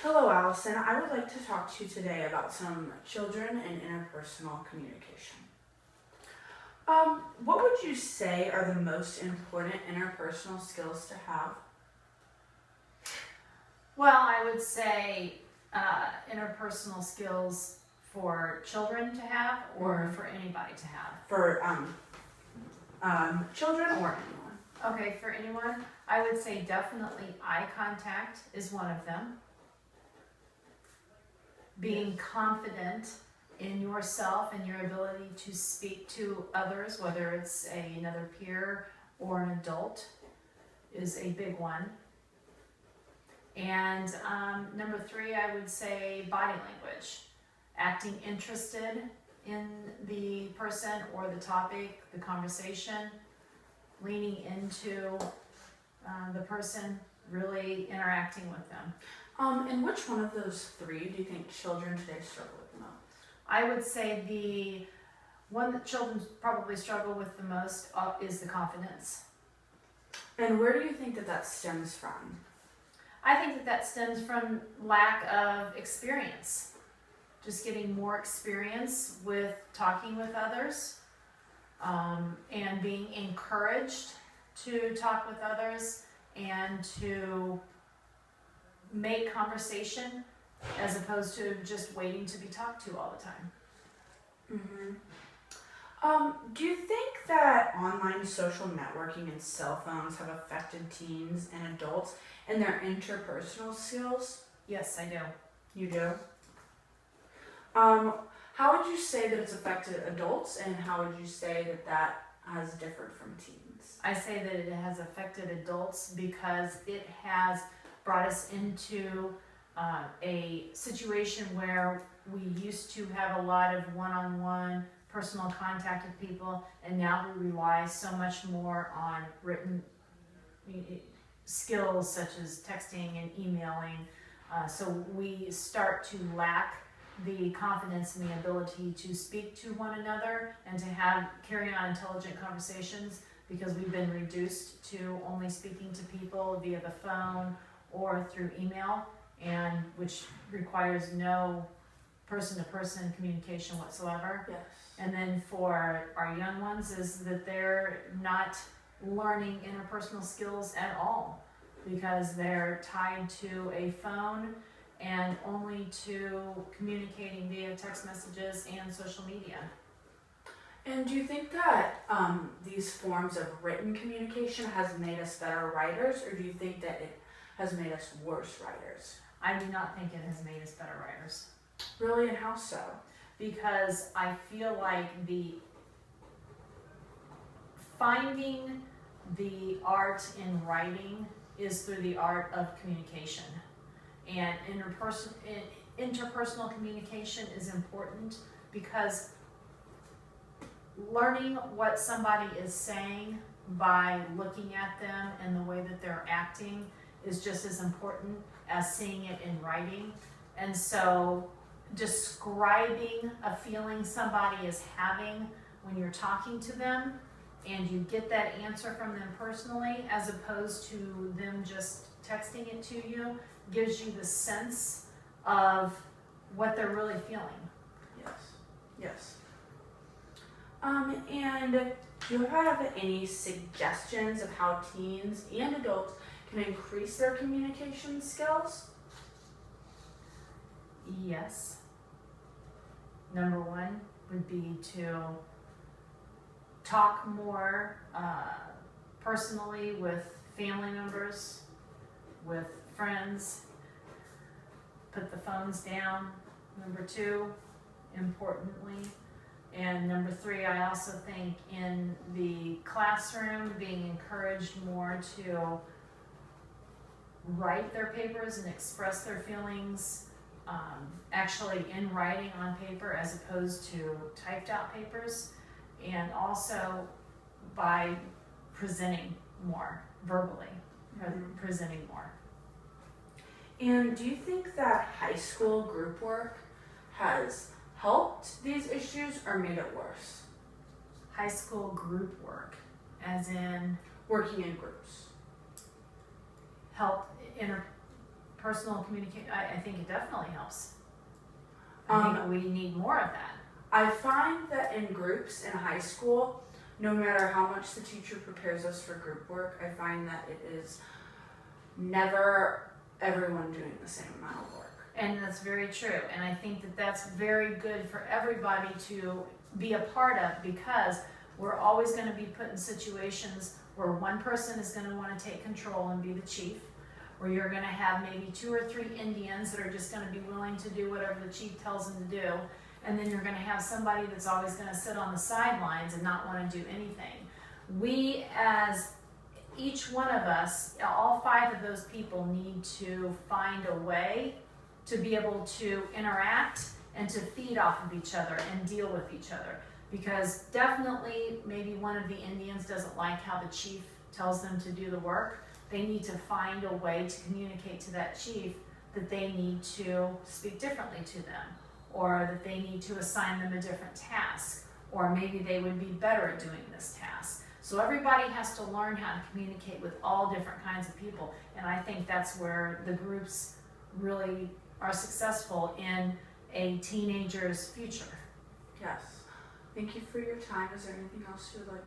Hello, Allison. I would like to talk to you today about some children and interpersonal communication. What would you say are the most important interpersonal skills to have? Well, I would say interpersonal skills for children to have or for anybody to have. For children or anyone? Okay, for anyone, I would say definitely eye contact is one of them. Being confident in yourself and your ability to speak to others, whether it's another peer or an adult, is a big one. And number three, I would say body language. Acting interested in the person or the topic, the conversation, leaning into the person, really interacting with them. And which one of those three do you think children today struggle with the most? I would say the one that children probably struggle with the most is the confidence. And where do you think that stems from? I think that stems from lack of experience. Just getting more experience with talking with others and being encouraged to talk with others and to make conversation as opposed to just waiting to be talked to all the time. Do you think that online social networking and cell phones have affected teens and adults and their interpersonal skills? Yes, I do. You do? How would you say that it's affected adults, and how would you say that has differed from teens? I say that it has affected adults because it has brought us into a situation where we used to have a lot of one-on-one personal contact with people, and now we rely so much more on written skills such as texting and emailing. So we start to lack the confidence and the ability to speak to one another and to carry on intelligent conversations because we've been reduced to only speaking to people via the phone or through email, and which requires no person-to-person communication whatsoever. Yes. And then for our young ones is that they're not learning interpersonal skills at all because they're tied to a phone and only to communicating via text messages and social media. And do you think that these forms of written communication has made us better writers, or do you think that it has made us worse writers? I do not think it has made us better writers. Really, and how so? Because I feel like finding the art in writing is through the art of communication. And interpersonal communication is important because learning what somebody is saying by looking at them and the way that they're acting is just as important as seeing it in writing. And so describing a feeling somebody is having when you're talking to them and you get that answer from them personally as opposed to them just texting it to you gives you the sense of what they're really feeling. Yes. Yes. And do you have any suggestions of how teens and adults can increase their communication skills? Yes. Number one would be to talk more personally with family members, with friends, put the phones down, number two, importantly. And number three, I also think in the classroom, being encouraged more to write their papers and express their feelings actually in writing on paper as opposed to typed out papers, and also by presenting more verbally, presenting more. And do you think that high school group work has helped these issues or made it worse? High school group work, as in working in groups. help personal communication, I think it definitely helps. I think we need more of that. I find that in groups in high school, no matter how much the teacher prepares us for group work, I find that it is never everyone doing the same amount of work. And that's very true. And I think that that's very good for everybody to be a part of, because we're always going to be put in situations where one person is going to want to take control and be the chief, where you're going to have maybe 2 or 3 Indians that are just going to be willing to do whatever the chief tells them to do. And then you're going to have somebody that's always going to sit on the sidelines and not want to do anything. We, as each one of us, all 5 of those people need to find a way to be able to interact and to feed off of each other and deal with each other. Because definitely maybe one of the Indians doesn't like how the chief tells them to do the work. They need to find a way to communicate to that chief that they need to speak differently to them, or that they need to assign them a different task, or maybe they would be better at doing this task. So everybody has to learn how to communicate with all different kinds of people, and I think that's where the groups really are successful in a teenager's future. Yes. Thank you for your time. Is there anything else you would like